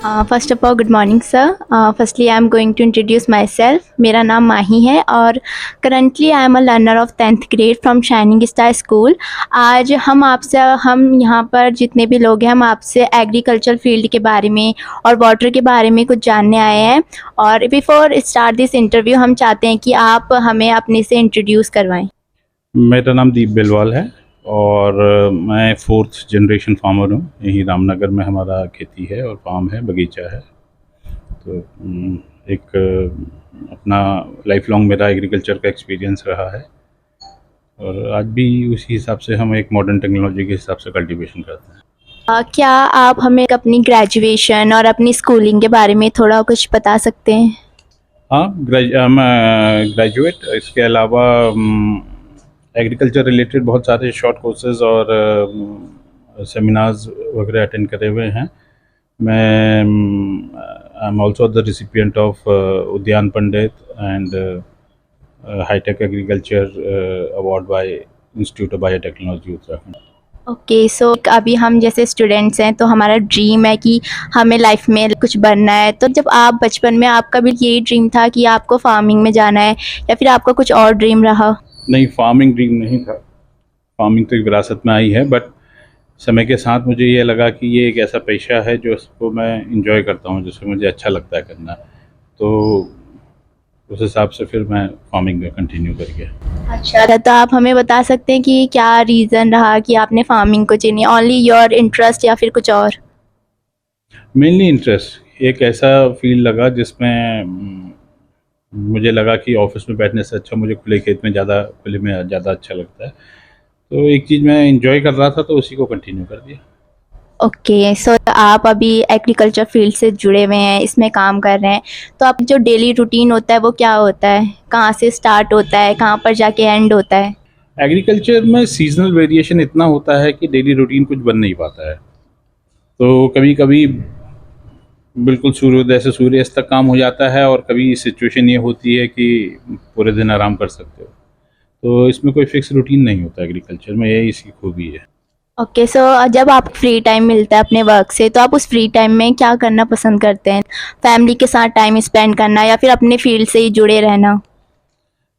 First of all good morning sir. Firstly I am going to introduce myself. मेरा नाम माही है और currently I am a learner of 10th grade from shining star school. आज हम यहाँ पर जितने भी लोग हैं हम आपसे एग्रीकल्चर फील्ड के बारे में और वाटर के बारे में कुछ जानने आए हैं। और बिफोर स्टार्ट दिस इंटरव्यू हम चाहते हैं कि आप हमें अपने से इंट्रोड्यूस करवाएं। मेरा नाम दीप बिलवाल है और मैं 4th जनरेशन फार्मर हूँ। यहीं रामनगर में हमारा खेती है और फार्म है, बगीचा है। तो एक अपना लाइफ लॉन्ग मेरा एग्रीकल्चर का एक्सपीरियंस रहा है और आज भी उसी हिसाब से हम एक मॉडर्न टेक्नोलॉजी के हिसाब से कल्टीवेशन करते हैं। क्या आप हमें अपनी ग्रेजुएशन और अपनी स्कूलिंग के बारे में थोड़ा कुछ बता सकते हैं? हाँ, मैं ग्रेजुएट, इसके अलावा एग्रीकल्चर रिलेटेड बहुत सारे शॉर्ट कोर्सेज और सेमिनार्स वगैरह अटेंड करे हुए हैं। मैं I am also the recipient of Udyan Pandit and high tech agriculture award by institute of biotechnology Uttarakhand. Okay, so अभी हम जैसे स्टूडेंट्स हैं तो हमारा ड्रीम है कि हमें लाइफ में कुछ बनना है। तो जब आप बचपन में आपका भी यही ड्रीम था कि आपको फार्मिंग में जाना है या फिर आपका कुछ और ड्रीम रहा? नहीं, फार्मिंग ड्रीम नहीं था। फार्मिंग तो एक विरासत में आई है, बट समय के साथ मुझे ये लगा कि ये एक ऐसा पेशा है जो इसको मैं इंजॉय करता हूँ, जिसको मुझे अच्छा लगता है करना। तो उस हिसाब से फिर मैं फार्मिंग में कंटिन्यू कर गया। अच्छा, तो आप हमें बता सकते हैं कि क्या रीज़न रहा कि आपने फार्मिंग को चुनी? ओनली योर इंटरेस्ट या फिर कुछ और? Mainly interest. एक ऐसा फील्ड लगा जिसमें मुझे लगा कि ऑफिस में बैठने से अच्छा मुझे खुले में ज़्यादा अच्छा लगता है। तो एक चीज़ मैं इंजॉय कर रहा था तो उसी को कंटिन्यू कर दिया। ओके, सो आप अभी एग्रीकल्चर फील्ड से जुड़े हुए हैं, इसमें काम कर रहे हैं। तो आप जो डेली रूटीन होता है वो क्या होता है? कहाँ से स्टार्ट होता है, कहाँ पर जाके एंड होता है? एग्रीकल्चर में सीजनल वेरिएशन इतना होता है कि डेली रूटीन कुछ बन नहीं पाता है। तो कभी कभी बिल्कुल सूर्योदय से सूर्यास्त तक काम हो जाता है और कभी सिचुएशन ये होती है कि पूरे दिन आराम कर सकते हो। तो इसमें कोई फिक्स रूटीन नहीं होता एग्रीकल्चर में, यही इसकी खूबी है। ओके, सो जब आप फ्री टाइम मिलता है अपने वर्क से तो आप उस फ्री टाइम में क्या करना पसंद करते हैं? फैमिली के साथ टाइम स्पेंड करना या फिर अपने फील्ड से ही जुड़े रहना?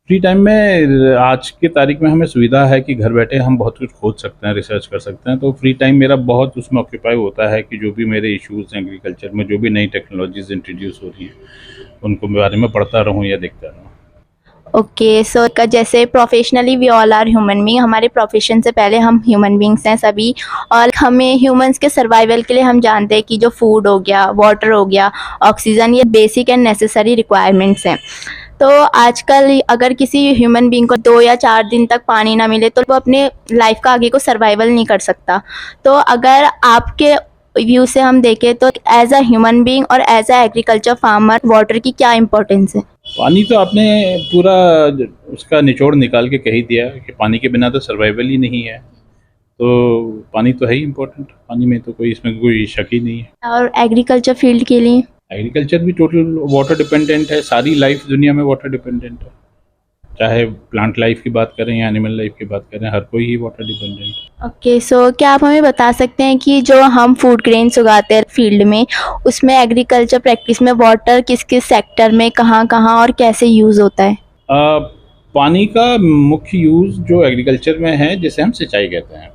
फ्री टाइम में आज की तारीख में हमें सुविधा है कि घर बैठे हम बहुत कुछ खोज सकते हैं, रिसर्च कर सकते हैं। तो फ्री टाइम मेरा बहुत उसमें ऑक्यूपाई होता है कि जो भी मेरे इश्यूज़ हैं एग्रीकल्चर में, जो भी नई टेक्नोलॉजीज इंट्रोड्यूस हो रही हैं उनको बारे में पढ़ता रहूँ या देखता रहूँ। ओके, सो जैसे professionally we all are human being, हमारे प्रोफेशन से पहले हम ह्यूमन बींग्स हैं सभी। और हमें ह्यूमंस के सर्वाइवल के लिए हम जानते हैं कि जो फूड हो गया, वाटर हो गया, ऑक्सीजन, ये बेसिक एंड नेसेसरी रिक्वायरमेंट्स हैं। तो आजकल अगर किसी ह्यूमन बींग को 2 या 4 दिन तक पानी ना मिले तो वो अपने लाइफ का आगे को सर्वाइवल नहीं कर सकता। तो अगर आपके व्यू से हम देखें तो एज अ ह्यूमन बींग और as a agriculture farmer water की क्या इंपॉर्टेंस है? पानी तो आपने पूरा उसका निचोड़ निकाल के कह ही दिया कि पानी के बिना तो सर्वाइवल ही नहीं है। तो पानी तो है ही इम्पोर्टेंट, पानी में तो इसमें कोई शक ही नहीं है। और एग्रीकल्चर फील्ड के लिए? एग्रीकल्चर भी टोटल वाटर डिपेंडेंट है। सारी लाइफ दुनिया में वाटर डिपेंडेंट है, चाहे प्लांट लाइफ की बात करें या एनिमल लाइफ की बात करें, हर कोई ही वाटर डिपेंडेंट है। ओके, सो क्या आप हमें बता सकते हैं कि जो हम फूड ग्रेन्स उगाते हैं फील्ड में, उसमें एग्रीकल्चर प्रैक्टिस में वाटर किस किस सेक्टर में, कहाँ कहाँ और कैसे यूज़ होता है? पानी का मुख्य यूज़ जो एग्रीकल्चर में है, जिसे हम सिंचाई कहते हैं।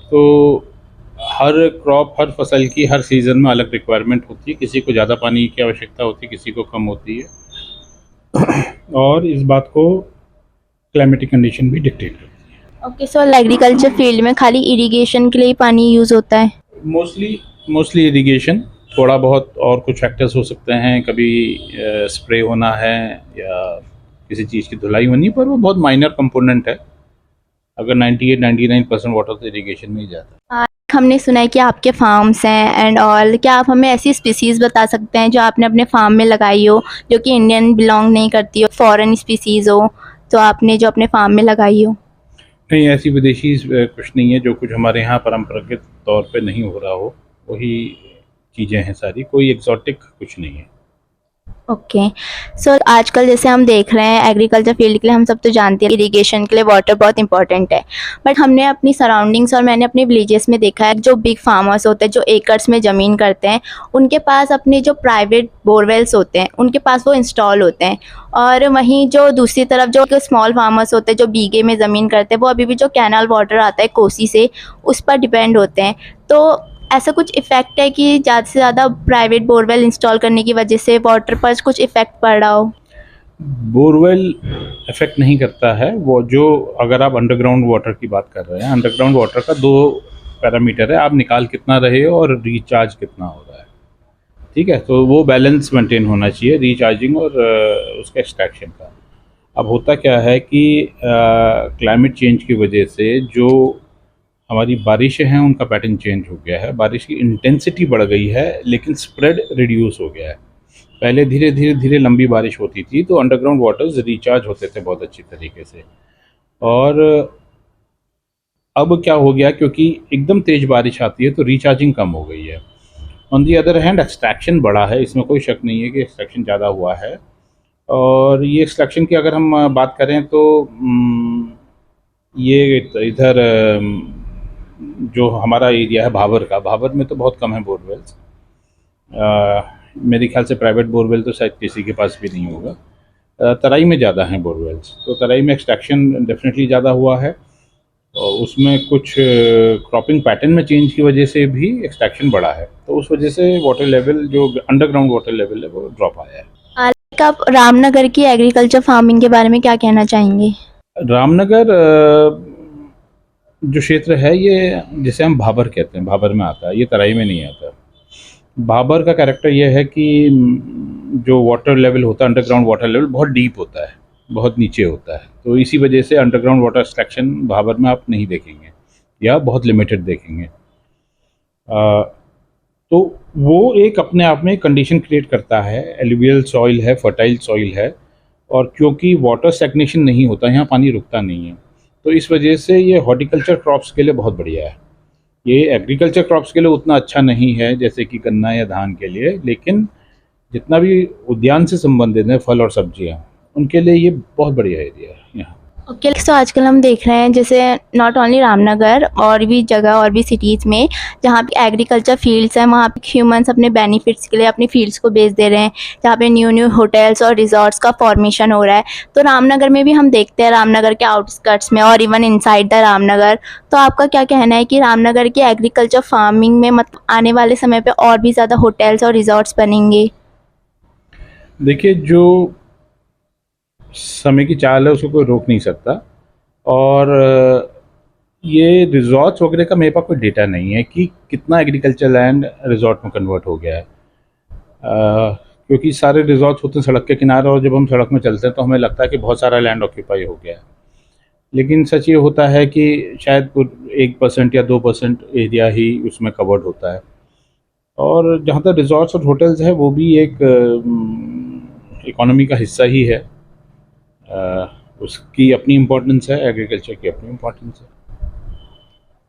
तो हर क्रॉप, हर फसल की हर सीज़न में अलग रिक्वायरमेंट होती है। किसी को ज़्यादा पानी की आवश्यकता होती है, किसी को कम होती है और इस बात को क्लाइमेटिक कंडीशन भी डिक्टेट करती है। ओके, सो एग्रीकल्चर फील्ड में खाली इरिगेशन के लिए ही पानी यूज़ होता है? मोस्टली इरिगेशन, थोड़ा बहुत और कुछ फैक्टर्स हो सकते हैं। कभी स्प्रे होना है या किसी चीज़ की धुलाई होनी है, पर वो बहुत माइनर कंपोनेंट है। अगर 98-99% वाटर तो इरिगेशन में ही जाता है। हमने सुना है कि आपके फार्म्स हैं एंड ऑल। क्या आप हमें ऐसी स्पीसीज़ बता सकते हैं जो आपने अपने फार्म में लगाई हो, जो कि इंडियन बिलोंग नहीं करती हो, फॉरेन स्पीसीज़ हो, तो आपने जो अपने फार्म में लगाई हो? नहीं, ऐसी विदेशी कुछ नहीं है। जो कुछ हमारे यहाँ परंपरागत तौर पे नहीं हो रहा हो, वही चीज़ें हैं सारी। कोई एक्सोटिक कुछ नहीं है। ओके। सो आजकल जैसे हम देख रहे हैं एग्रीकल्चर फील्ड के लिए हम सब तो जानते हैं इरिगेशन के लिए वाटर बहुत इंपॉर्टेंट है, बट हमने अपनी सराउंडिंग्स और मैंने अपने विलेजेस में देखा है जो बिग फार्मर्स होते हैं जो एकर्स में ज़मीन करते हैं, उनके पास अपने जो प्राइवेट बोरवेल्स होते हैं उनके पास वो इंस्टॉल होते हैं, और वहीं जो दूसरी तरफ जो स्मॉल फार्मर्स होते हैं जो बीघे में ज़मीन करते हैं वो अभी भी जो कैनाल वाटर आता है कोसी से उस पर डिपेंड होते हैं। तो ऐसा कुछ इफ़ेक्ट है कि ज़्यादा से ज़्यादा प्राइवेट बोरवेल इंस्टॉल करने की वजह से वाटर पर कुछ इफ़ेक्ट पड़ रहा हो? बोरवेल इफेक्ट नहीं करता है वो, जो अगर आप अंडरग्राउंड वाटर की बात कर रहे हैं, अंडरग्राउंड वाटर का दो पैरामीटर है, आप निकाल कितना रहे हो और रिचार्ज कितना हो रहा है। ठीक है, तो वो बैलेंस मेंटेन होना चाहिए रिचार्जिंग और उसका एक्सट्रैक्शन का। अब होता क्या है कि क्लाइमेट चेंज की वजह से जो हमारी बारिशें हैं उनका पैटर्न चेंज हो गया है, बारिश की इंटेंसिटी बढ़ गई है लेकिन स्प्रेड रिड्यूस हो गया है। पहले धीरे धीरे धीरे लंबी बारिश होती थी तो अंडरग्राउंड वाटर्स रिचार्ज होते थे बहुत अच्छी तरीके से, और अब क्या हो गया, क्योंकि एकदम तेज़ बारिश आती है तो रिचार्जिंग कम हो गई है। On the other hand extraction बढ़ा है, इसमें कोई शक नहीं है कि एक्सट्रैक्शन ज़्यादा हुआ है। और ये एक्सट्रैक्शन की अगर हम बात करें तो ये इधर जो हमारा एरिया है भाबर का, भाबर में तो बहुत कम है बोरवेल्स। मेरे ख्याल से प्राइवेट बोरवेल तो शायद किसी के पास भी नहीं होगा। तराई में ज़्यादा हैं बोरवेल्स, तो तराई में एक्सट्रैक्शन डेफिनेटली ज़्यादा हुआ है और उसमें कुछ क्रॉपिंग पैटर्न में चेंज की वजह से भी एक्सट्रैक्शन बढ़ा है, तो उस वजह से वाटर लेवल जो अंडरग्राउंड वाटर लेवल है वो ड्रॉप आया है। आप रामनगर की एग्रीकल्चर फार्मिंग के बारे में क्या कहना चाहेंगे? रामनगर जो क्षेत्र है ये जिसे हम भाबर कहते हैं, भाबर में आता है, ये तराई में नहीं आता। भाबर का कैरेक्टर ये है कि जो वाटर लेवल होता है, अंडरग्राउंड वाटर लेवल बहुत डीप होता है, बहुत नीचे होता है, तो इसी वजह से अंडरग्राउंड वाटर एक्सट्रैक्शन भाबर में आप नहीं देखेंगे या बहुत लिमिटेड देखेंगे। तो वो एक अपने आप में कंडीशन क्रिएट करता है, एलुवियल सॉइल है, फर्टाइल सॉइल है, और क्योंकि वाटर स्टैग्नेशन नहीं होता, यहाँ पानी रुकता नहीं है, तो इस वजह से ये हॉर्टिकल्चर क्रॉप्स के लिए बहुत बढ़िया है। ये एग्रीकल्चर क्रॉप्स के लिए उतना अच्छा नहीं है जैसे कि गन्ना या धान के लिए, लेकिन जितना भी उद्यान से संबंधित है, फल और सब्जियां, उनके लिए ये बहुत बढ़िया एरिया है यहाँ। ओके। सो आजकल हम देख रहे हैं जैसे नॉट ओनली रामनगर और भी जगह और भी सिटीज़ में जहाँ पे एग्रीकल्चर फील्ड्स हैं वहाँ पे ह्यूमंस अपने बेनिफिट्स के लिए अपनी फील्ड्स को बेच दे रहे हैं, जहाँ पे न्यू न्यू होटल्स और रिजॉर्ट्स का फॉर्मेशन हो रहा है। तो रामनगर में भी हम देखते हैं रामनगर के आउटस्कर्ट्स में और इवन इनसाइड द रामनगर। तो आपका क्या कहना है कि रामनगर की एग्रीकल्चर फार्मिंग में मतलब आने वाले समय पर और भी ज़्यादा होटल्स और रिजॉर्ट्स बनेंगे? देखिए, जो समय की चाल है उसको कोई रोक नहीं सकता, और ये रिजॉर्ट्स वगैरह का मेरे पास कोई डेटा नहीं है कि कितना एग्रीकल्चर लैंड रिजॉर्ट में कन्वर्ट हो गया है, क्योंकि सारे रिजॉर्ट्स होते हैं सड़क के किनारे, और जब हम सड़क में चलते हैं तो हमें लगता है कि बहुत सारा लैंड ऑक्यूपाई हो गया है, लेकिन सच ये होता है कि शायद 1% या 2% एरिया ही उसमें कवर्ड होता है। और जहाँ तक रिजॉर्ट्स और होटल्स है वो भी एक इकोनॉमी का हिस्सा ही है, उसकी अपनी इम्पोर्टेंस है, एग्रीकल्चर की अपनी इम्पोर्टेंस है।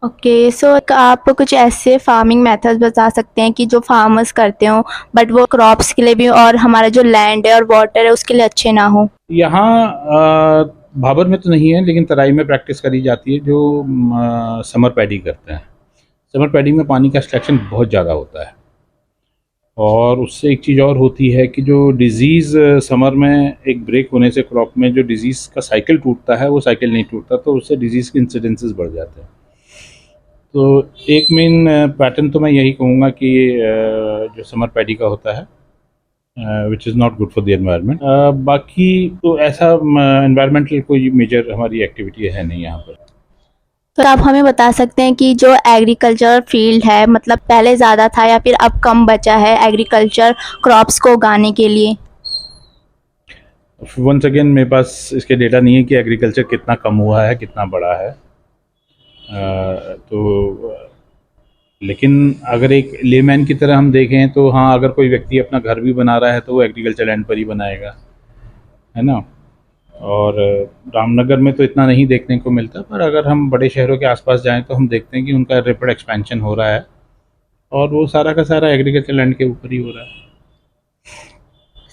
ओके। सो आप कुछ ऐसे फार्मिंग मेथड्स बता सकते हैं कि जो फार्मर्स करते हो बट वो क्रॉप्स के लिए भी और हमारा जो लैंड है और वाटर है उसके लिए अच्छे ना हो? यहाँ भाबर में तो नहीं है, लेकिन तराई में प्रैक्टिस करी जाती है जो समर पैडी करते हैं। समर पैडी में पानी का एक्सट्रैक्शन बहुत ज़्यादा होता है, और उससे एक चीज़ और होती है कि जो डिज़ीज़ समर में एक ब्रेक होने से क्रॉप में जो डिज़ीज़ का साइकिल टूटता है वो साइकिल नहीं टूटता, तो उससे डिज़ीज़ के इंसिडेंसेस बढ़ जाते हैं। तो एक मेन पैटर्न तो मैं यही कहूँगा कि जो समर पैडी का होता है which is not good for the environment. बाकी तो ऐसा एनवायरमेंटल कोई मेजर हमारी एक्टिविटी है नहीं यहाँ पर। तो आप हमें बता सकते हैं कि जो एग्रीकल्चर फील्ड है मतलब पहले ज़्यादा था या फिर अब कम बचा है एग्रीकल्चर क्रॉप्स को उगाने के लिए? वंस अगेन मेरे पास इसके डेटा नहीं है कि एग्रीकल्चर कितना कम हुआ है कितना बढ़ा है, तो लेकिन अगर एक लेमैन की तरह हम देखें तो हाँ, अगर कोई व्यक्ति अपना घर भी बना रहा है तो वो एग्रीकल्चर लैंड पर ही बनाएगा, है ना। और रामनगर में तो इतना नहीं देखने को मिलता, पर अगर हम बड़े शहरों के आसपास जाएं तो हम देखते हैं कि उनका रैपिड एक्सपेंशन हो रहा है और वो सारा का सारा एग्रीकल्चर लैंड के ऊपर ही हो रहा है।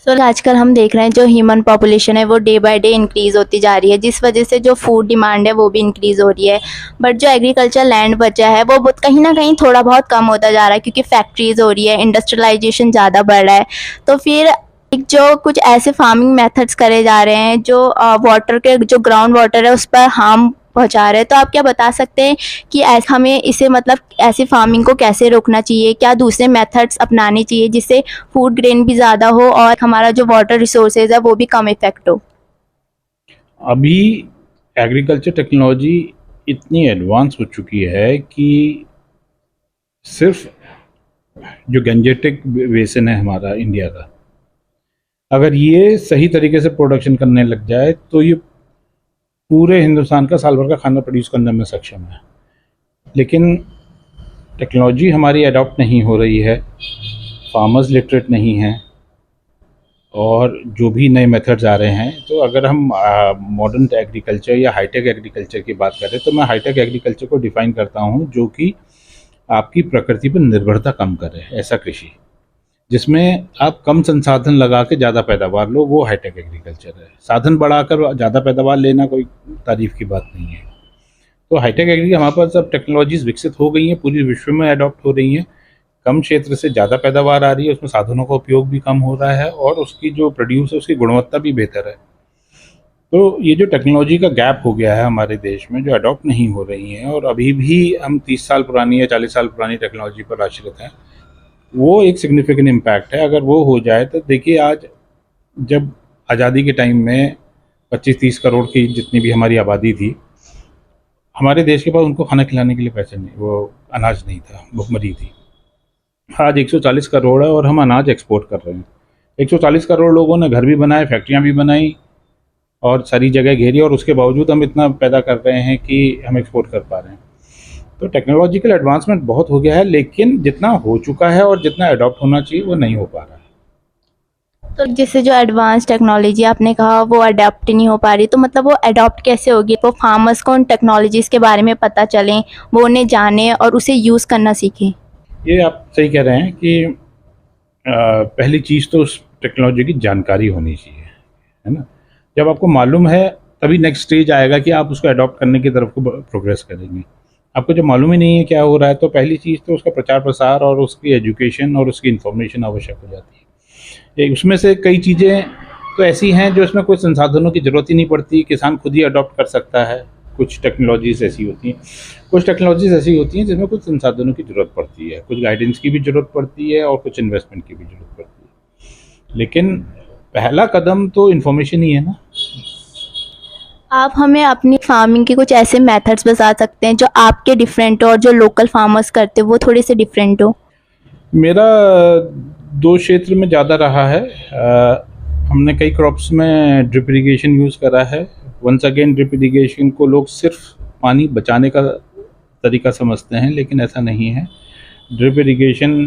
सो आजकल हम देख रहे हैं जो ह्यूमन पॉपुलेशन है वो डे बाय डे इंक्रीज़ होती जा रही है, जिस वजह से जो फूड डिमांड है वो भी इंक्रीज़ हो रही है। बट जो एग्रीकल्चर लैंड बचा है वो बहुत कहीं न कहीं थोड़ा बहुत कम होता जा रहा है, क्योंकि फैक्ट्रीज़ हो रही है, इंडस्ट्रियलाइजेशन ज़्यादा बढ़ रहा है। तो फिर एक जो कुछ ऐसे फार्मिंग मेथड्स करे जा रहे हैं जो वाटर के जो ग्राउंड वाटर है उस पर हार्म पहुँचा रहे हैं। तो आप क्या बता सकते हैं कि हमें इसे मतलब ऐसी फार्मिंग को कैसे रोकना चाहिए? क्या दूसरे मेथड्स अपनाने चाहिए जिससे फूड ग्रेन भी ज़्यादा हो और हमारा जो वाटर रिसोर्सेज है वो भी कम इफ़ेक्ट हो? अभी एग्रीकल्चर टेक्नोलॉजी इतनी एडवांस हो चुकी है कि सिर्फ जो गंजेटिक बेसिन है हमारा इंडिया का, अगर ये सही तरीके से प्रोडक्शन करने लग जाए तो ये पूरे हिंदुस्तान का साल भर का खाना प्रोड्यूस करने में सक्षम है। लेकिन टेक्नोलॉजी हमारी अडॉप्ट नहीं हो रही है, फार्मर्स लिटरेट नहीं हैं, और जो भी नए मेथड्स आ रहे हैं, तो अगर हम मॉडर्न एग्रीकल्चर या हाईटेक एग्रीकल्चर की बात करें तो मैं हाईटेक एग्रीकल्चर को डिफ़ाइन करता हूँ जो कि आपकी प्रकृति पर निर्भरता कम करे, ऐसा कृषि जिसमें आप कम संसाधन लगा के ज़्यादा पैदावार लो, वो हाईटेक एग्रीकल्चर है। साधन बढ़ाकर ज़्यादा पैदावार लेना कोई तारीफ़ की बात नहीं है। तो हाईटेक एग्री हमारे पास अब टेक्नोलॉजीज़ विकसित हो गई हैं, पूरे विश्व में अडॉप्ट हो रही हैं, कम क्षेत्र से ज़्यादा पैदावार आ रही है, उसमें साधनों का उपयोग भी कम हो रहा है और उसकी जो प्रोड्यूस है उसकी गुणवत्ता भी बेहतर है। तो ये जो टेक्नोलॉजी का गैप हो गया है हमारे देश में, जो अडॉप्ट नहीं हो रही हैं और अभी भी हम 30 साल पुरानी या 40 साल पुरानी टेक्नोलॉजी पर आश्रित हैं, वो एक सिग्निफिकेंट इम्पैक्ट है। अगर वो हो जाए तो देखिए, आज जब आज़ादी के टाइम में 25-30 करोड़ की जितनी भी हमारी आबादी थी, हमारे देश के पास उनको खाना खिलाने के लिए पैसे नहीं, वो अनाज नहीं था, भुखमरी थी। आज 140 करोड़ है और हम अनाज एक्सपोर्ट कर रहे हैं। 140 करोड़ लोगों ने घर भी बनाए, फैक्ट्रियाँ भी बनाई और सारी जगह घेरी, और उसके बावजूद हम इतना पैदा कर रहे हैं कि हम एक्सपोर्ट कर पा रहे हैं। तो टेक्नोलॉजिकल एडवांसमेंट बहुत हो गया है, लेकिन जितना हो चुका है और जितना अडॉप्ट होना चाहिए वो नहीं हो पा रहा है। तो जैसे जो एडवांस टेक्नोलॉजी आपने कहा वो अडॉप्ट नहीं हो पा रही, तो मतलब वो अडॉप्ट कैसे होगी? वो फार्मर्स को उन टेक्नोलॉजीज़ के बारे में पता चलें, वो उन्हें जानें और उसे यूज़ करना सीखें। ये आप सही कह रहे हैं कि पहली चीज़ तो उस टेक्नोलॉजी की जानकारी होनी चाहिए, है ना? जब आपको मालूम है तभी नेक्स्ट स्टेज आएगा कि आप उसको अडॉप्ट करने की तरफ को प्रोग्रेस करेंगे। आपको जब मालूम ही नहीं है क्या हो रहा है, तो पहली चीज़ तो उसका प्रचार प्रसार और उसकी एजुकेशन और उसकी इन्फॉर्मेशन आवश्यक हो जाती है। उसमें से कई चीज़ें तो ऐसी हैं जो इसमें कोई संसाधनों की ज़रूरत ही नहीं पड़ती, किसान खुद ही अडॉप्ट कर सकता है। कुछ टेक्नोलॉजीज़ ऐसी होती हैं, कुछ टेक्नोलॉजीज़ ऐसी होती हैं जिसमें कुछ संसाधनों की ज़रूरत पड़ती है, कुछ गाइडेंस की भी ज़रूरत पड़ती है और कुछ इन्वेस्टमेंट की भी ज़रूरत पड़ती है। लेकिन पहला कदम तो इन्फॉर्मेशन ही है ना। आप हमें अपनी फार्मिंग के कुछ ऐसे मेथड्स बता सकते हैं जो आपके डिफरेंट हो और जो लोकल फार्मर्स करते हो वो थोड़े से डिफरेंट हो? मेरा 2 क्षेत्र में ज़्यादा रहा है। हमने कई क्रॉप्स में ड्रिप इरिगेशन यूज़ करा है। वंस अगेन ड्रिप इरिगेशन को लोग सिर्फ पानी बचाने का तरीका समझते हैं, लेकिन ऐसा नहीं है। ड्रिप इरिगेशन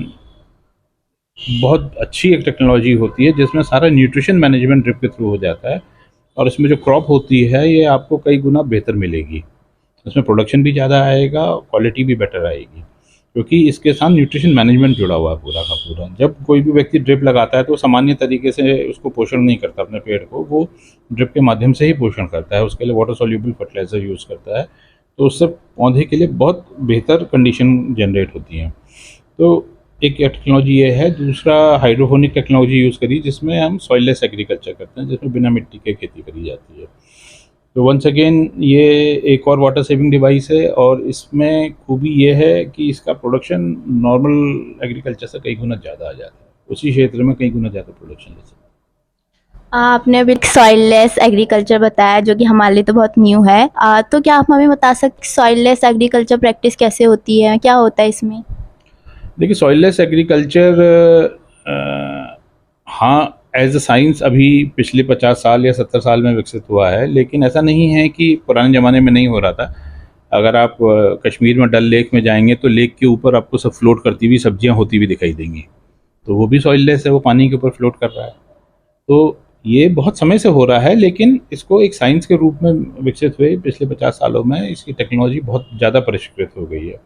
बहुत अच्छी एक टेक्नोलॉजी होती है जिसमें सारा न्यूट्रिशन मैनेजमेंट ड्रिप के थ्रू हो जाता है, और इसमें जो क्रॉप होती है ये आपको कई गुना बेहतर मिलेगी। उसमें प्रोडक्शन भी ज़्यादा आएगा, क्वालिटी भी बेटर आएगी, क्योंकि इसके साथ न्यूट्रिशन मैनेजमेंट जुड़ा हुआ है पूरा का पूरा। जब कोई भी व्यक्ति ड्रिप लगाता है तो सामान्य तरीके से उसको पोषण नहीं करता अपने पेड़ को, वो ड्रिप के माध्यम से ही पोषण करता है। उसके लिए वाटर सॉल्युबल फर्टिलाइज़र यूज़ करता है, तो उससे पौधे के लिए बहुत बेहतर कंडीशन जनरेट होती हैं। तो एक टेक्नोलॉजी ये है। दूसरा, हाइड्रोपोनिक टेक्नोलॉजी यूज़ करी जिसमें हम सॉइललेस एग्रीकल्चर करते हैं, जिसमें बिना मिट्टी के खेती करी जाती है। तो वंस अगेन ये एक और वाटर सेविंग डिवाइस है, और इसमें खूबी ये है कि इसका प्रोडक्शन नॉर्मल एग्रीकल्चर से कई गुना ज़्यादा आ जाता है, उसी क्षेत्र में कई गुना ज़्यादा प्रोडक्शन ले सकते हैं। आपने अभी सॉइललेस एग्रीकल्चर बताया जो कि हमारे लिए तो बहुत न्यू है। तो क्या आप हमें बता सकते सॉइललेस एग्रीकल्चर प्रैक्टिस कैसे होती है, क्या होता है इसमें? देखिए, सॉइललेस एग्रीकल्चर हाँ, एज अ साइंस अभी पिछले 50 साल या 70 साल में विकसित हुआ है, लेकिन ऐसा नहीं है कि पुराने ज़माने में नहीं हो रहा था। अगर आप कश्मीर में डल लेक में जाएंगे तो लेक के ऊपर आपको सब फ्लोट करती हुई सब्जियां होती हुई दिखाई देंगी, तो वो भी सॉइललेस है, वो पानी के ऊपर फ्लोट कर रहा है। तो ये बहुत समय से हो रहा है, लेकिन इसको एक साइंस के रूप में विकसित हुए पिछले 50 सालों में इसकी टेक्नोलॉजी बहुत ज़्यादा परिष्कृत हो गई है,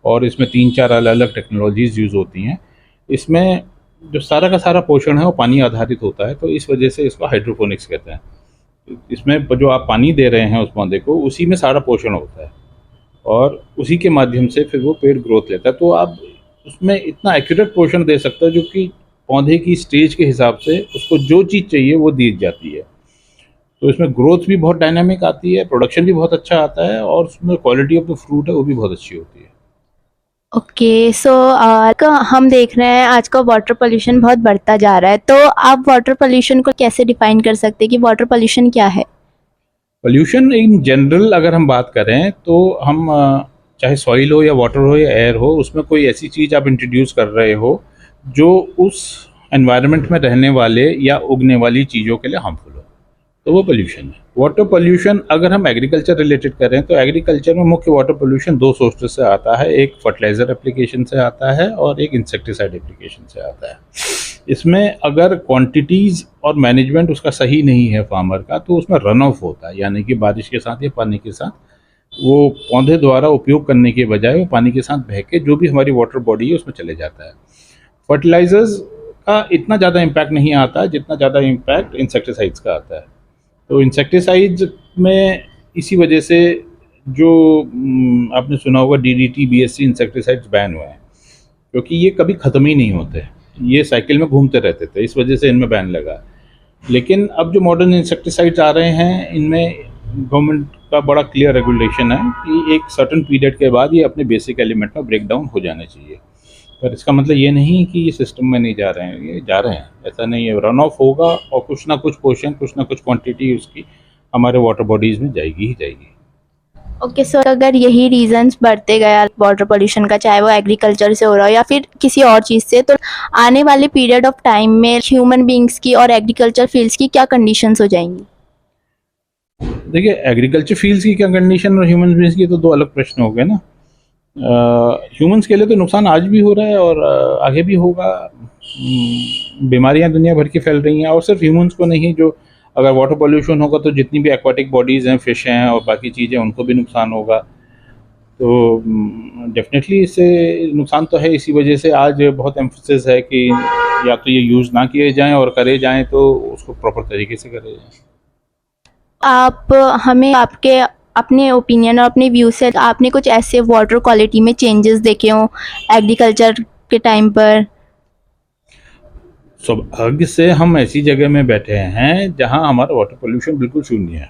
और इसमें 3-4 अलग अलग टेक्नोलॉजीज़ यूज़ होती हैं। इसमें जो सारा का सारा पोषण है वो पानी आधारित होता है, तो इस वजह से इसको हाइड्रोपोनिक्स कहते हैं। इसमें जो आप पानी दे रहे हैं उस पौधे को, उसी में सारा पोषण होता है और उसी के माध्यम से फिर वो पेड़ ग्रोथ लेता है। तो आप उसमें इतना एक्यूरेट पोषण दे सकते हो जो कि पौधे की स्टेज के हिसाब से उसको जो चीज़ चाहिए वो दी जाती है। तो इसमें ग्रोथ भी बहुत डायनामिक आती है, प्रोडक्शन भी बहुत अच्छा आता है और उसमें क्वालिटी ऑफ द फ्रूट है वो भी बहुत अच्छी होती है। ओके, सो हम देख रहे हैं आज का वाटर पोल्यूशन बहुत बढ़ता जा रहा है, तो आप वाटर पोल्यूशन को कैसे डिफाइन कर सकते हैं कि वाटर पोल्यूशन क्या है? पोल्यूशन इन जनरल अगर हम बात करें तो हम चाहे सॉइल हो या वाटर हो या एयर हो, उसमें कोई ऐसी चीज़ आप इंट्रोड्यूस कर रहे हो जो उस एनवायरनमेंट में रहने वाले या उगने वाली चीज़ों के लिए हार्मफुल हो, तो वो पोल्यूशन है। वाटर पोल्यूशन अगर हम एग्रीकल्चर रिलेटेड करें तो एग्रीकल्चर में मुख्य वाटर पोल्यूशन दो सोर्सेज से आता है, एक फर्टिलाइज़र एप्लीकेशन से आता है और एक इंसेक्टिसाइड एप्लीकेशन से आता है। इसमें अगर क्वांटिटीज़ और मैनेजमेंट उसका सही नहीं है फार्मर का, तो उसमें रन ऑफ होता है, यानी कि बारिश के साथ या पानी के साथ वो पौधे द्वारा उपयोग करने के बजाय वो पानी के साथ बह के जो भी हमारी वाटर बॉडी है उसमें चले जाता है। फर्टिलाइजर्स का इतना ज़्यादा इम्पैक्ट नहीं आता जितना ज़्यादा इम्पैक्ट इंसेक्टिसाइड्स का आता है। तो इंसेक्टिसाइड्स में इसी वजह से जो आपने सुना होगा डीडीटी बीएससी इंसेक्टिसाइड्स बैन हुए हैं, क्योंकि ये कभी ख़त्म ही नहीं होते, ये साइकिल में घूमते रहते थे, इस वजह से इनमें बैन लगा। लेकिन अब जो मॉडर्न इंसेक्टिसाइड्स आ रहे हैं इनमें गवर्नमेंट का बड़ा क्लियर रेगुलेशन है कि एक सर्टेन पीरियड के बाद ये अपने बेसिक एलिमेंट में ब्रेक डाउन हो जाने चाहिए। पर इसका मतलब ये नहीं कि ये सिस्टम में नहीं जा रहे हैं, ये जा रहे हैं, ऐसा नहीं है। रन ऑफ होगा और कुछ ना कुछ पोर्शन, कुछ ना कुछ क्वांटिटी उसकी हमारे वाटर बॉडीज़ में जाएगी ही जाएगी। ओके, सो अगर यही रीजंस बढ़ते गया वाटर पोल्यूशन का, चाहे वो एग्रीकल्चर से हो रहा हो या फिर किसी और चीज़ से, तो आने वाले पीरियड ऑफ टाइम में ह्यूमन बींग्स की और एग्रीकल्चर फील्ड्स की क्या कंडीशंस हो जाएंगी? देखिए, एग्रीकल्चर फील्ड्स की क्या कंडीशन और ह्यूमन बींग्स की तो दो अलग प्रश्न हो गए ना। ह्यूमंस के लिए तो नुकसान आज भी हो रहा है और आगे भी होगा। बीमारियां दुनिया भर की फैल रही हैं और सिर्फ ह्यूमंस को नहीं, जो अगर वाटर पोल्यूशन होगा तो जितनी भी एक्वाटिक बॉडीज़ हैं, फिश हैं और बाकी चीज़ें, उनको भी नुकसान होगा। तो डेफिनेटली इससे नुकसान तो है। इसी वजह से आज बहुत एम्फोसिस है कि या तो ये यूज़ ना किए जाएं और करे जाएं तो उसको प्रॉपर तरीके से करे जाएं। आप हमें आपके अपने ओपिनियन और अपने व्यू से आपने कुछ ऐसे वाटर क्वालिटी में चेंजेस देखे हों एग्रीकल्चर के टाइम पर? सौभाग्य से हम ऐसी जगह में बैठे हैं जहां हमारा वाटर पोल्यूशन बिल्कुल शून्य है,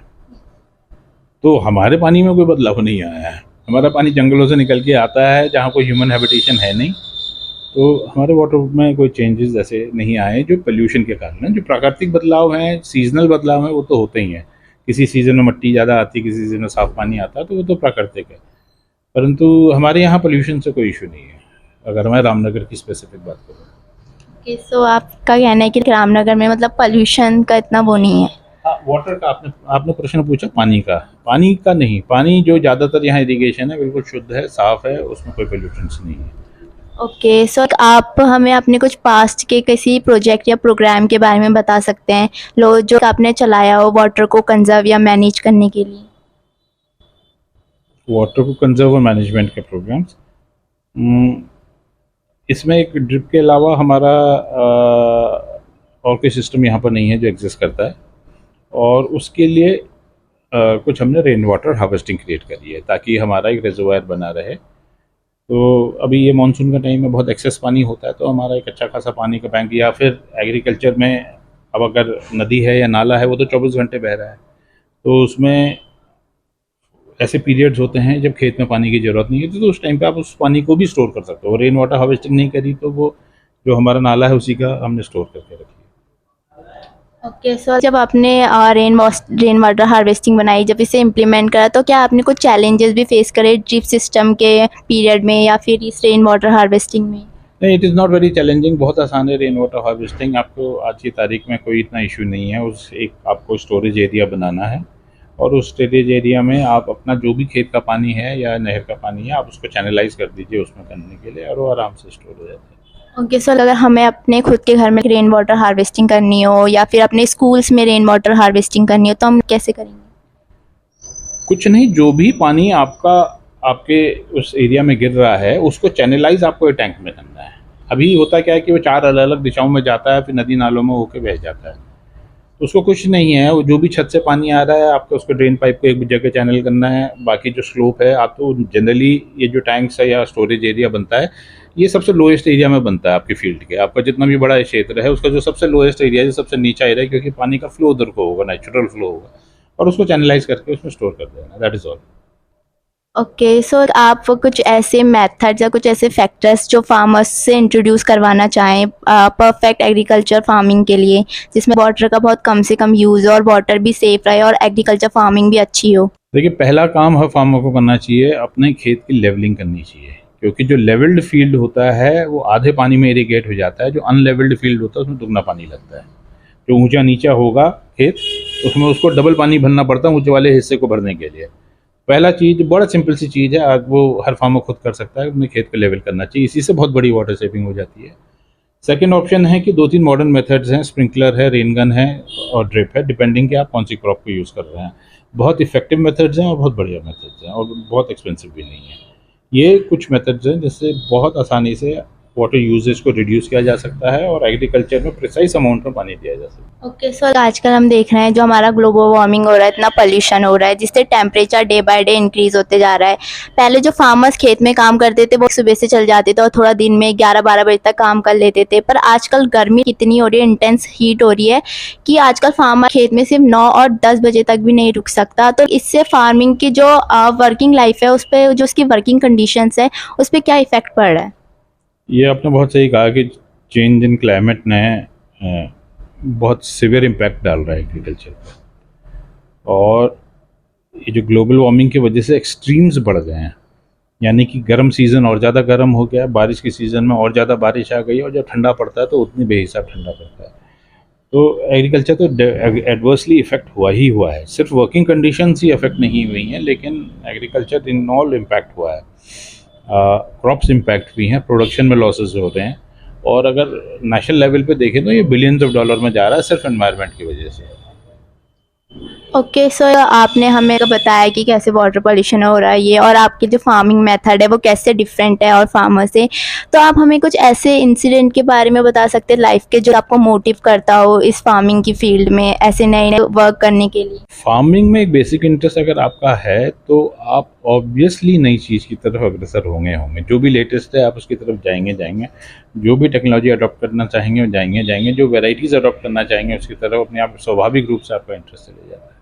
तो हमारे पानी में कोई बदलाव नहीं आया है। हमारा पानी जंगलों से निकल के आता है जहाँ कोई ह्यूमन हैबिटेशन है नहीं, तो हमारे वाटर में कोई चेंजेस ऐसे नहीं आए जो पोल्यूशन के कारण हैं। जो प्राकृतिक बदलाव हैं, सीजनल बदलाव हैं, वो तो होते ही हैं। किसी सीज़न में मिट्टी ज़्यादा आती है, किसी सीज़न में साफ़ पानी आता है, तो वो तो प्राकृतिक है। परंतु हमारे यहाँ पोल्यूशन से कोई इशू नहीं है, अगर मैं रामनगर की स्पेसिफिक बात करूँ। ओके, सो आपका कहना है कि रामनगर में मतलब पोल्यूशन का इतना वो नहीं है? हाँ, वाटर का आपने प्रश्न पूछा, पानी का नहीं। पानी जो ज़्यादातर यहाँ इरिगेशन है बिल्कुल शुद्ध है, साफ़ है, उसमें कोई पोल्यूशंस नहीं है। ओके, सो आप हमें अपने कुछ पास्ट के किसी प्रोजेक्ट या प्रोग्राम के बारे में बता सकते हैं लो जो आपने चलाया हो वाटर को कंजर्व या मैनेज करने के लिए? वाटर को कंजर्व और मैनेजमेंट के प्रोग्राम्स, इसमें एक ड्रिप के अलावा हमारा और कोई सिस्टम यहाँ पर नहीं है जो एग्जिस्ट करता है, और उसके लिए कुछ हमने रेन वाटर हार्वेस्टिंग क्रिएट करी है ताकि हमारा एक रिजर्वायर बना रहे। तो अभी ये मानसून का टाइम में बहुत एक्सेस पानी होता है, तो हमारा एक अच्छा खासा पानी का बैंक, या फिर एग्रीकल्चर में अब अगर नदी है या नाला है वो तो 24 घंटे बह रहा है, तो उसमें ऐसे पीरियड्स होते हैं जब खेत में पानी की ज़रूरत नहीं होती, तो उस टाइम पे आप उस पानी को भी स्टोर कर सकते हो। रेन वाटर हार्वेस्टिंग नहीं करी तो वो जो हमारा नाला है उसी का हमने स्टोर करके रखी है। ओके, सो जब आपने रेन वाटर हार्वेस्टिंग बनाई, जब इसे इम्प्लीमेंट करा, तो क्या आपने कुछ चैलेंजेस भी फेस करे ड्रिप सिस्टम के पीरियड में या फिर इस रेन वाटर हार्वेस्टिंग में? नहीं, it is not very challenging, बहुत आसान है रेन वाटर हार्वेस्टिंग। आपको आज की तारीख में कोई इतना इशू नहीं है। उस एक आपको स्टोरेज एरिया बनाना है और उस स्टोरेज एरिया में आप अपना जो भी खेत का पानी है या नहर का पानी है आप उसको चैनलाइज कर दीजिए उसमें करने के लिए, और वो आराम से स्टोर हो जाता है। ओके, सो अगर हमें अपने खुद के घर में रेन वाटर हार्वेस्टिंग करनी हो या फिर अपने स्कूल्स में रेन वाटर हार्वेस्टिंग करनी हो, तो हम कैसे करेंगे? कुछ नहीं, जो भी पानी आपका आपके उस एरिया में गिर रहा है उसको चैनलाइज आपको एक टैंक में करना है। अभी होता क्या है कि वो 4 अलग-अलग दिशाओं में जाता है, फिर नदी नालों में होके बह जाता है। तो उसको कुछ नहीं है, वो जो भी छत से पानी आ रहा है, आपको उसको ड्रेन पाइप को एक जगह चैनल करना है, बाकी जो स्लोप है आप तो जनरली ये जो टैंक्स है या स्टोरेज एरिया बनता है, ये सबसे लोएस्ट एरिया में बनता है आपके फील्ड के। आपका जितना भी बड़ा क्षेत्र है, उसका जो सबसे लोएस्ट एरिया है, जो सबसे नीचा एरिया है, क्योंकि पानी का फ्लो उधर को होगा, नेचुरल फ्लो होगा, और उसको चैनलाइज़ करके उसमें स्टोर कर देना, दैट इज़ ऑल। ओके, सो आप कुछ ऐसे मेथड्स या कुछ ऐसे फैक्टर्स जो फार्मर्स से इंट्रोड्यूस करवाना चाहें परफेक्ट एग्रीकल्चर फार्मिंग के लिए, जिसमें वाटर का बहुत कम से कम यूज़ हो और वाटर भी सेफ रहे और एग्रीकल्चर फार्मिंग भी अच्छी हो? देखिए, पहला काम हर फार्मर को करना चाहिए, अपने खेत की लेवलिंग करनी चाहिए, क्योंकि जो लेवल्ड फील्ड होता है वो आधे पानी में इरिगेट हो जाता है, जो अनलेवल्ड फील्ड होता है उसमें दुगना पानी लगता है। जो ऊंचा नीचा होगा खेत, उसमें उसको डबल पानी भरना पड़ता है ऊंचे वाले हिस्से को भरने के लिए। पहला चीज़ बड़ा सिंपल सी चीज़ है, आज वो हर फार्मर खुद कर सकता है, अपने खेत को लेवल करना चाहिए, इसी से बहुत बड़ी वाटर सेविंग हो जाती है। सेकंड ऑप्शन है कि 2-3 मॉडर्न मेथड्स हैं, स्प्रिंकलर है, रेन गन है और ड्रिप है, डिपेंडिंग कि आप कौन सी क्रॉप को यूज़ कर रहे हैं। बहुत इफेक्टिव मेथड्स हैं और बहुत बढ़िया मेथड्स हैं और बहुत एक्सपेंसिव भी नहीं है। ये कुछ मेथड्स हैं जिससे बहुत आसानी से वाटर यूजेज को रिड्यूस किया जा सकता है और एग्रीकल्चर में प्रिसाइज अमाउंट में पानी दिया जा सकता है। ओके, सो आजकल हम देख रहे हैं जो हमारा ग्लोबल वार्मिंग हो रहा है, इतना पोल्यूशन हो रहा है, जिससे temperature day by day increase होते जा रहा है। पहले जो फार्मर्स खेत में काम करते थे वो सुबह से चल जाते थे और थोड़ा दिन में 11-12 बजे तक काम कर लेते थे, पर आजकल गर्मी इतनी हो रही है, इंटेंस हीट हो रही है कि आजकल फार्मर खेत में सिर्फ 9 और 10 बजे तक भी नहीं रुक सकता। तो इससे फार्मिंग की जो वर्किंग लाइफ है, उस पर जो उसकी वर्किंग कंडीशंस है, उस पर क्या इफेक्ट पड़ रहा है? ये आपने बहुत सही कहा कि चेंज इन क्लाइमेट ने बहुत सिवियर इम्पैक्ट डाल रहा है एग्रीकल्चर पर, और ये जो ग्लोबल वार्मिंग की वजह से एक्सट्रीम्स बढ़ गए हैं, यानी कि गर्म सीज़न और ज़्यादा गर्म हो गया, बारिश के सीज़न में और ज़्यादा बारिश आ गई और जब ठंडा पड़ता है तो उतनी बेहिसाब ठंडा पड़ता है। तो एग्रीकल्चर तो एडवर्सली इफेक्ट हुआ ही हुआ है, सिर्फ वर्किंग कंडीशंस ही इफेक्ट नहीं हुई हैं, लेकिन एग्रीकल्चर इन ऑल इम्पैक्ट हुआ है। क्रॉप्स इम्पैक्ट भी हैं, प्रोडक्शन में लॉसेस हो रहे हैं, और अगर नेशनल लेवल पे देखें तो ये बिलियंस ऑफ डॉलर में जा रहा है सिर्फ एनवायरनमेंट की वजह से। ओके, सो आपने हमें बताया कि कैसे वाटर पोल्यूशन हो रहा है ये, और आपकी जो फार्मिंग मेथड है वो कैसे डिफरेंट है और फार्मर से। तो आप हमें कुछ ऐसे इंसिडेंट के बारे में बता सकते हैं लाइफ के, जो आपको मोटिव करता हो इस फार्मिंग की फील्ड में ऐसे नए नए वर्क करने के लिए? फार्मिंग में एक बेसिक इंटरेस्ट अगर आपका है तो आप ऑब्वियसली नई चीज़ की तरफ अग्रसर होंगे। जो भी लेटेस्ट है आप उसकी तरफ जाएंगे। जो भी टेक्नोलॉजी अडॉप्ट करना चाहेंगे वो जाएंगे। जो वेराइटीज़ अडॉप्ट करना चाहेंगे उसकी तरफ अपने आप स्वाभाविक रूप से आपका इंटरेस्ट चले जाता है।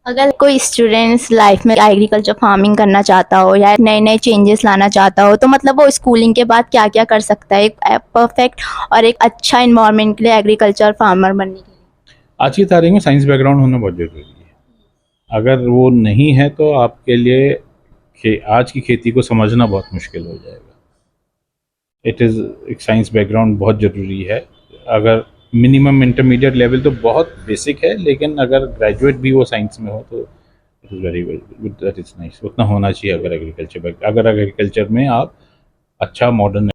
अगर कोई स्टूडेंट्स लाइफ में एग्रीकल्चर फार्मिंग करना चाहता हो या नए नए चेंजेस लाना चाहता हो, तो मतलब वो स्कूलिंग के बाद क्या क्या कर सकता है एक परफेक्ट और एक अच्छा इन्वायरमेंट के लिए एग्रीकल्चर फार्मर बनने के लिए? आज की तारीख में साइंस बैकग्राउंड होना बहुत ज़रूरी है। अगर वो नहीं है तो आपके लिए आज की खेती को समझना बहुत मुश्किल हो जाएगा। इट इज़ एक साइंस बैकग्राउंड बहुत ज़रूरी है। अगर मिनिमम इंटरमीडिएट लेवल तो बहुत बेसिक है, लेकिन अगर ग्रेजुएट भी वो साइंस में हो तो it is very good, that is nice, उतना होना चाहिए। अगर एग्रीकल्चर में आप अच्छा मॉडर्न।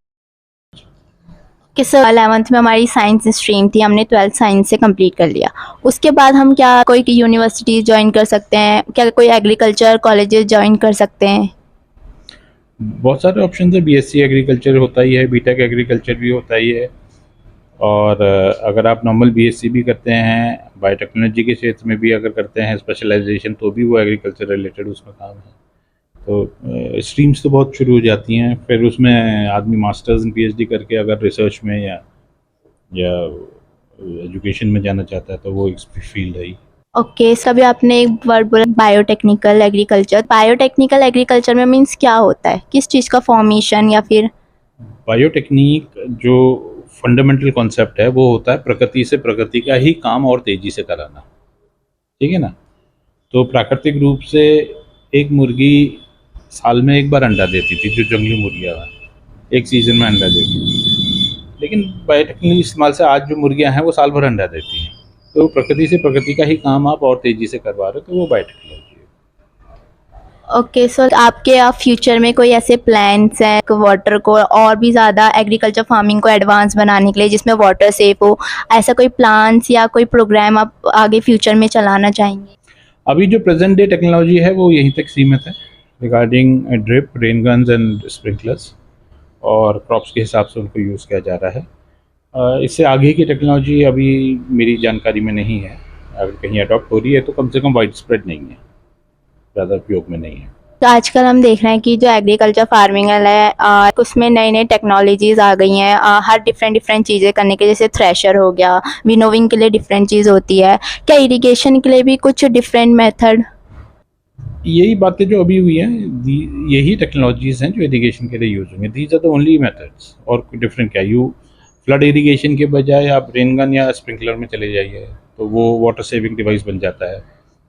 कि सर 11th में हमारी साइंस स्ट्रीम थी, हमने 12th साइंस से कंप्लीट कर लिया। उसके बाद हम क्या कोई यूनिवर्सिटी ज्वाइन कर सकते हैं, क्या कोई एग्रीकल्चर कॉलेजेस ज्वाइन कर सकते हैं? बहुत सारे ऑप्शन है, बीएससी एग्रीकल्चर होता ही है, बीटेक एग्रीकल्चर भी होता ही है, और अगर आप नॉर्मल बीएससी भी करते हैं, बायोटेक्नोलॉजी के क्षेत्र में भी अगर करते हैं स्पेशलाइजेशन, तो भी वो एग्रीकल्चर रिलेटेड उसमें काम है। तो स्ट्रीम्स तो बहुत शुरू हो जाती हैं, फिर उसमें आदमी मास्टर्स एंड पीएचडी करके अगर रिसर्च में या एजुकेशन में जाना चाहता है तो वो एक फील्ड है ही। ओके, सभी आपने एक वर्ड बोला बायोटेक्निकल एग्रीकल्चर। बायोटेक्निकल एग्रीकल्चर में मीन्स क्या होता है, किस चीज़ का फॉर्मेशन या फिर? बायोटेक्निक जो फंडामेंटल कॉन्सेप्ट है वो होता है प्रकृति से प्रकृति का ही काम और तेज़ी से कराना, ठीक है ना। तो प्राकृतिक रूप से एक मुर्गी साल में एक बार अंडा देती थी, जो जंगली मुर्गियाँ हैं, एक सीज़न में अंडा देती थी, लेकिन बायोटेक्निकल इस्तेमाल से आज जो मुर्गियाँ हैं वो साल भर अंडा देती हैं। तो प्रकृति से प्रकृति का ही काम आप और तेज़ी से करवा रहे हो, तो वो बायोटेक्नोलॉजी है। ओके, सो आपके फ्यूचर में कोई ऐसे प्लान्स हैं वाटर को और भी ज़्यादा एग्रीकल्चर फार्मिंग को एडवांस बनाने के लिए, जिसमें वाटर सेफ हो? ऐसा कोई प्लान्स या कोई प्रोग्राम आप आगे फ्यूचर में चलाना चाहेंगे? अभी जो प्रेजेंट डे टेक्नोलॉजी है वो यहीं तक सीमित है regarding drip, rain guns and sprinklers, और क्रॉप्स के हिसाब से उनको यूज़ किया जा रहा है। इससे आगे की टेक्नोलॉजी अभी मेरी जानकारी में नहीं है, अगर कहीं अडॉप्ट हो रही है तो कम से कम वाइड स्प्रेड नहीं है, ज़्यादा उपयोग में नहीं है। तो आजकल हम देख रहे हैं कि जो एग्रीकल्चर फार्मिंग है उसमें नई नई टेक्नोलॉजीज आ गई हैं, हर डिफरेंट डिफरेंट चीज़ें करने के, जैसे थ्रेशर हो गया, विनोविंग के लिए डिफरेंट चीज़ होती है, क्या इरिगेशन के लिए भी कुछ डिफरेंट मेथड? यही बातें जो अभी हुई हैं, यही टेक्नोलॉजीज़ हैं जो इरिगेशन के लिए यूज़ होंगे। These are the only methods, और कोई डिफरेंट क्या, यू फ्लड इरिगेशन के बजाय आप रेन गन या स्प्रिंकलर में चले जाइए तो वो वाटर सेविंग डिवाइस बन जाता है,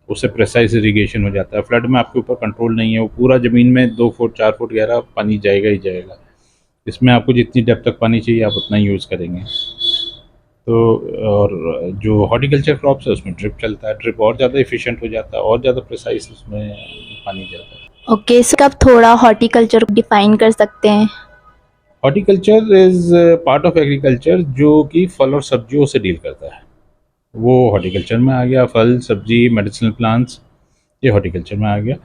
उससे प्रेसाइज इरिगेशन हो जाता है। फ्लड में आपके ऊपर कंट्रोल नहीं है, वो पूरा ज़मीन में 2 फुट 4 फुट गहरा पानी जाएगा ही जाएगा। इसमें आपको जितनी डेप्थ तक पानी चाहिए आप उतना ही यूज़ करेंगे। तो और जो हॉर्टिकल्चर क्रॉप्स है उसमें ड्रिप चलता है, ड्रिप और ज़्यादा एफिशिएंट हो जाता है और ज़्यादा प्रिसाइज उसमें पानी जाता है। ओके, सो आप थोड़ा हॉर्टिकल्चर को डिफाइन कर सकते हैं? Horticulture is part of agriculture जो कि फल और सब्जियों से डील करता है, वो हॉर्टिकल्चर में आ गया। फल, सब्जी, मेडिसिनल प्लांट्स, ये हॉर्टिकल्चर में आ गया।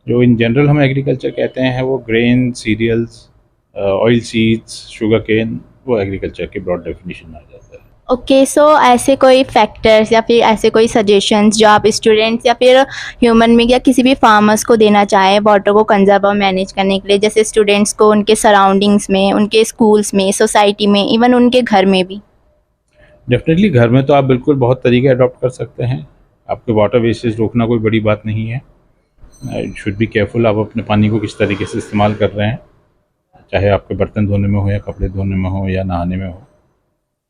जो इन जनरल हम एग्रीकल्चर कहते हैं वो grain, cereals, oil seeds, sugar cane, वो एग्रीकल्चर के ब्रॉड डेफिनेशन में आ जाता है। ओके, सो ऐसे कोई फैक्टर्स या फिर ऐसे कोई सजेशंस जो आप स्टूडेंट्स या फिर ह्यूमन बीइंग या किसी भी फार्मर्स को देना चाहें वाटर को कंजर्व और मैनेज करने के लिए, जैसे स्टूडेंट्स को उनके सराउंडिंग्स में, उनके स्कूल्स में, सोसाइटी में, इवन उनके घर में भी? डेफिनेटली घर में तो आप बिल्कुल बहुत तरीके अडॉप्ट कर सकते हैं। आपके वाटर वेस्टेज रोकना कोई बड़ी बात नहीं है। शुड बी केयरफुल आप अपने पानी को किस तरीके से इस्तेमाल कर रहे हैं, चाहे आपके बर्तन धोने में हो या कपड़े धोने में हो या नहाने में हो,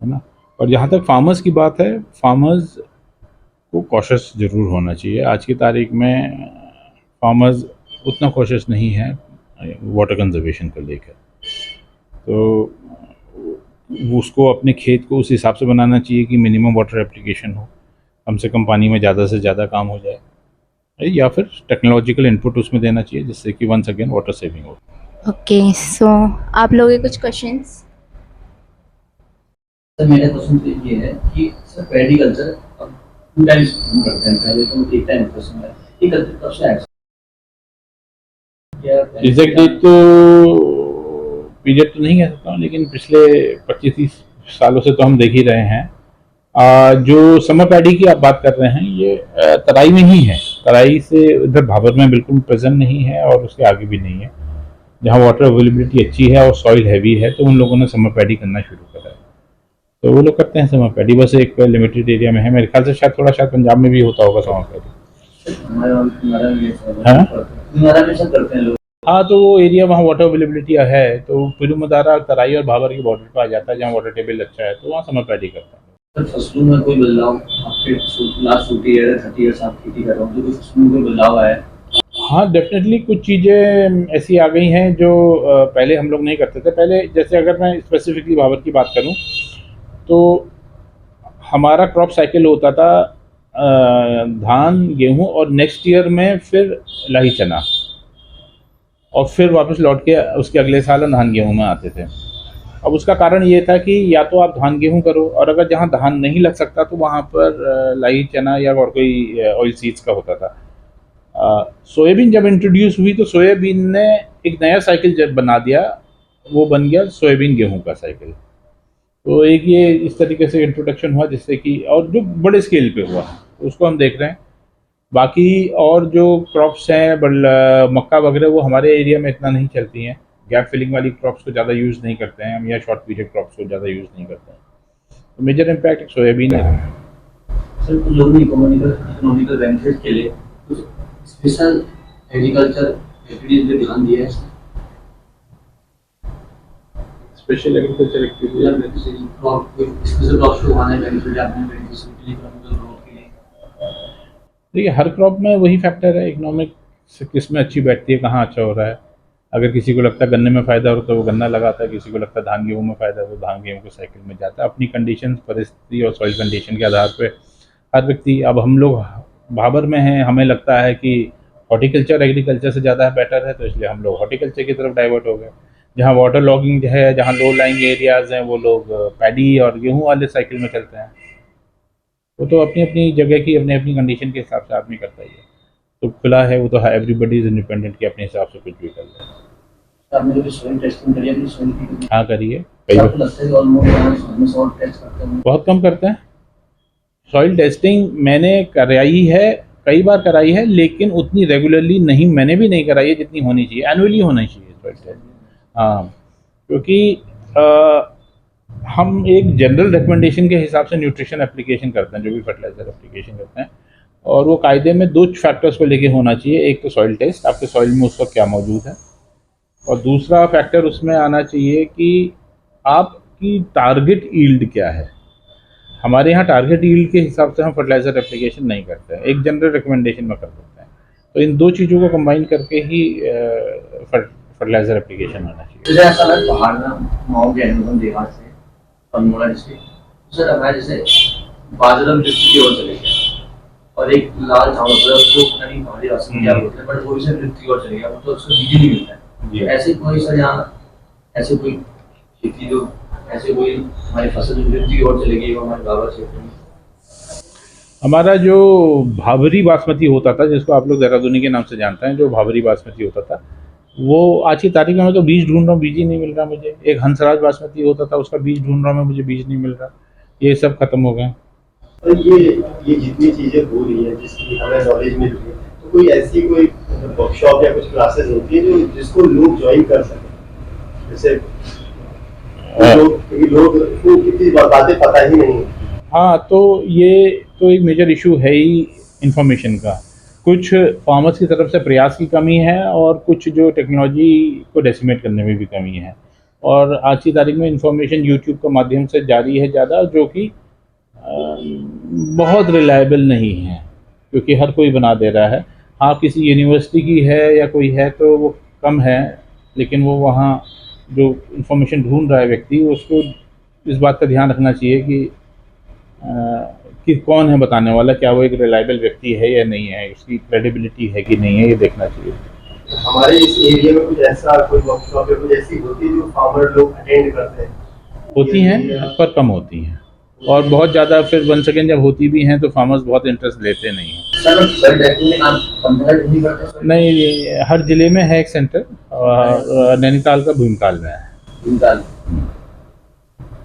है ना। और जहाँ तक फार्मर्स की बात है, फार्मर्स को कॉशियस ज़रूर होना चाहिए। आज की तारीख में फार्मर्स उतना कॉशियस नहीं है वाटर कंजर्वेशन को लेकर, तो उसको अपने खेत को उस हिसाब से बनाना चाहिए कि मिनिमम वाटर एप्लीकेशन हो, कम से कम पानी में ज़्यादा से ज़्यादा काम हो जाए, या फिर टेक्नोलॉजिकल इनपुट उसमें देना चाहिए जिससे कि वंस अगेन वाटर सेविंग हो। ओके, सो आप लोगों के कुछ क्वेश्चंस? सर मेरा क्वेश्चन तो ये है कि सर एग्रीकल्चर अब 2 टाइम्स करते हैं, पहले तो एक टाइम क्वेश्चन है ये कल्चर कब से क्या एग्जैक्टली तो पीरियड तो नहीं कह सकता हूँ, लेकिन पिछले 25-30 सालों से तो हम देख ही रहे हैं। जो समर पैडी की आप बात कर रहे हैं ये तराई में ही है। तराई से इधर भाबर में बिल्कुल प्रेजेंट नहीं है और उसके आगे भी नहीं है। जहाँ वाटर अवेलेबिलिटी अच्छी है और सॉइल हैवी है तो उन लोगों ने समर पैडी करना शुरू करा है, तो वो लोग करते हैं समर पैडी, बस एक लिमिटेड एरिया में है। मेरे ख्याल से शायद पंजाब में भी होता होगा समर पैडी। करते हैं लोग। हाँ, तो वो एरिया वहाँ वाटर अवेलेबिलिटी है, तो पुरुमदारा तराई और भाबर के बॉर्डर पर आ जाता है जहाँ वाटर टेबल अच्छा है, तो वहाँ समर पैडी करते हैं। फसलों में कोई बदलाव आपके लास्ट 40 ईयर 30 ईयर्स आप खेती कर रहे हो, तो फसलों में कोई बदलाव आया है? हाँ, डेफिनेटली कुछ चीज़ें ऐसी आ गई हैं जो पहले हम लोग नहीं करते थे। पहले जैसे अगर मैं स्पेसिफिकली भाबर की बात करूँ तो हमारा क्रॉप साइकिल होता था धान, गेहूँ और नेक्स्ट ईयर में फिर लाही चना, और फिर वापस लौट के उसके अगले साल धान गेहूँ में आते थे। अब उसका कारण ये था कि या तो आप धान गेहूँ करो, और अगर जहाँ धान नहीं लग सकता तो वहाँ पर लाही चना या और कोई ऑयल सीड्स का होता था। सोयाबीन जब इंट्रोड्यूस हुई तो सोयाबीन ने एक नया साइकिल जब बना दिया, वो बन गया सोयाबीन गेहूं का साइकिल। तो एक ये इस तरीके से इंट्रोडक्शन हुआ जिससे कि, और जो बड़े स्केल पे हुआ तो उसको हम देख रहे हैं। बाकी और जो क्रॉप्स हैं मक्का वगैरह वो हमारे एरिया में इतना नहीं चलती हैं। गैप फिलिंग वाली क्रॉप्स को ज़्यादा यूज़ नहीं करते हैं हम, या शॉर्ट पीरियड क्रॉप्स को ज़्यादा यूज़ नहीं करते हैं, तो मेजर इम्पैक्ट सोयाबीन है। सर लोगों ने इकोनॉमिकल बेनिफिट के लिए स्पेशल एग्रीकल्चर एक्टिविटीज पे ध्यान दिया है। Special agriculture activities special crops को उगाने बेनिफिट आपने बेनिफिशियल इकोनॉमिकल ग्रोथ के लिए? देखिए, हर क्रॉप में वही फैक्टर है, इकोनॉमिक किस में अच्छी बैठती है, कहाँ अच्छा हो रहा है। अगर किसी को लगता है गन्ने में फ़ायदा हो तो वो गन्ना लगाता है, किसी को लगता है धान गेहूँ में फ़ायदा हो तो धान गेहूँ के साइकिल में जाता है। अपनी कंडीशन, परिस्थिति और सॉइल कंडीशन के आधार पे हर व्यक्ति, अब हम लोग भाबर में हैं, हमें लगता है कि हॉर्टिकल्चर एग्रीकल्चर से ज़्यादा बेटर है, तो इसलिए हम लोग हॉर्टिकल्चर की तरफ डाइवर्ट हो गए। जहाँ वाटर लॉगिंग है, जहाँ लो लाइंग एरियाज़ हैं, वो लोग पैडी और गेहूँ वाले साइकिल में चलते हैं। वो तो अपनी अपनी जगह की, अपनी अपनी कंडीशन के हिसाब से आदमी करता ही है। तो खुला है वो, तो एवरीबडी इज़ इंडिपेंडेंट कि अपने हिसाब से कुछ भी कर ले। आपने कभी सॉइल टेस्टिंग करी अपनी सॉइल की? हाँ करिए, क्या आपको लगता है कि ऑलमोस्ट सॉइल टेस्ट करते हैं? बहुत कम करते हैं। सॉइल टेस्टिंग मैंने कराई है, कई बार कराई है, लेकिन उतनी रेगुलरली नहीं, मैंने भी नहीं कराई है जितनी होनी चाहिए। एनुअली होना चाहिए सॉइल टेस्ट। हाँ, क्योंकि हम एक जनरल रिकमेंडेशन के हिसाब से न्यूट्रिशन एप्लीकेशन करते हैं, जो भी फर्टिलाइजर एप्लीकेशन करते हैं, और वो कायदे में 2 फैक्टर्स को लेके होना चाहिए। एक तो सॉइल टेस्ट, आपके सॉइल में उस वक्त क्या मौजूद है, और दूसरा फैक्टर उसमें आना चाहिए कि आपकी टारगेट यील्ड क्या है। हमारे यहाँ टारगेट यील्ड के हिसाब से हम फर्टिलाइजर एप्लीकेशन नहीं करते हैं, एक जनरल रिकमेंडेशन में कर देते हैं। तो इन 2 चीज़ों को कंबाइन करके ही फर्टिलाइजर एप्लीकेशन होना चाहिए। जैसे ऐसा लग पहाड़ में माओ के अनुबंध देहात से अल्मोड़ा डिस्ट्रिक्ट सर हमारे जैसे बाजरा डिस्ट्रिक्ट की ओर चले गए और एक लाल चावल होता है उसको पता नहीं पहाड़ी रास्ते क्या बोलते हैं, बट वो भी सर डिस्ट्रिक्ट की ओर चले गया, वो तो उसको बीज नहीं मिलता है। तो ऐसे कोई सर यहाँ ऐसे कोई खेती जो ऐसे कोई हमारी फसल जो डिस्ट्रिक्ट की ओर चले गई वो हमारे बाबा क्षेत्र में? हमारा जो भाबरी बासमती होता था, जिसको आप लोग देहरादूनी के नाम से जानते हैं, जो भाबरी बासमती होता था, वो आज की तारीख में मैं तो बीज ढूंढ रहा हूँ, बीज ही नहीं मिल रहा मुझे। एक हंसराज बासमती होता था, उसका बीज ढूंढ रहा हूँ मैं, मुझे बीज नहीं मिल रहा। ये सब खत्म हो गए। और ये जितनी चीजें हो रही है जिसकी हमें नॉलेज मिल रही है, तो कोई ऐसी कोई वर्कशॉप या कुछ क्लासेस होती है जो जिसको लोग ज्वाइन कर सकें? जैसे लोग को कितनी बातें पता ही नहीं। हाँ, तो ये तो एक मेजर इशू है ही इंफॉर्मेशन का। कुछ फार्मर्स की तरफ से प्रयास की कमी है, और कुछ जो टेक्नोलॉजी को डेसिमेट करने में भी कमी है। और आज की तारीख में इंफॉर्मेशन यूट्यूब के माध्यम से जारी है ज़्यादा, जो कि बहुत रिलायबल नहीं है, क्योंकि हर कोई बना दे रहा है। हाँ, किसी यूनिवर्सिटी की है या कोई है तो वो कम है, लेकिन वो वहाँ जो इंफॉर्मेशन ढूंढ रहा है व्यक्ति, उसको इस बात का ध्यान रखना चाहिए कि कौन है बताने वाला, क्या वो एक रिलायबल व्यक्ति है या नहीं है, उसकी क्रेडिबिलिटी है कि नहीं है, ये देखना चाहिए। हमारे इस एरिया में कुछ ऐसा कोई वर्कशॉप या कुछ ऐसी होती है जो फार्मर लोग अटेंड करते हैं? होती हैं, पर कम होती हैं, और बहुत ज़्यादा फिर 1 सेकेंड जब होती भी हैं तो फार्मर्स बहुत इंटरेस्ट लेते नहीं हैं। सर सॉइल टेस्टिंग में काम 15 दिन करते हैं? नहीं, ये हर ज़िले में है एक सेंटर, और नैनीताल का भूमिकाल में है। भूमिकाल।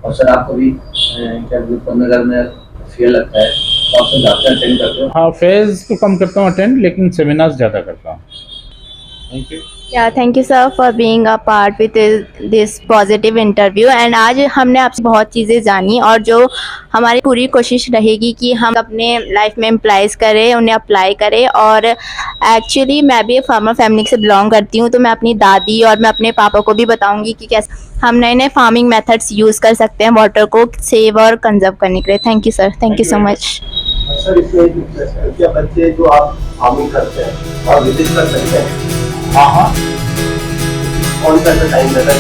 और सर आपको भी क्या नगर में फेयर लगता है तो आप सब जाकर अटेंड करते हो? हाँ, फेयर्स तो कम करता हूँ अटेंड, लेकिन सेमिनार्स ज़्यादा करता हूँ। Thank you. Yeah, thank you sir for being a part with this positive interview। and आज हमने आपसे बहुत चीज़ें जानी, और जो हमारी पूरी कोशिश रहेगी कि हम अपने लाइफ में एम्प्लॉयज़ करें, उन्हें अप्लाई करें। और एक्चुअली मैं भी फार्मर फैमिली से बिलोंग करती हूँ, तो मैं अपनी दादी और मैं अपने पापा को भी बताऊँगी कि कैसे हम नए नए फार्मिंग मेथड्स यूज़ कर सकते हैं वाटर को सेव और कंजर्व करने के लिए। Thank you sir, thank you so much. Sir इसमें क्या बच्चे जो आप फार्मिंग करते हैं और विजिट कर सकते हैं? हाँ, कौन सा टाइम रहता है?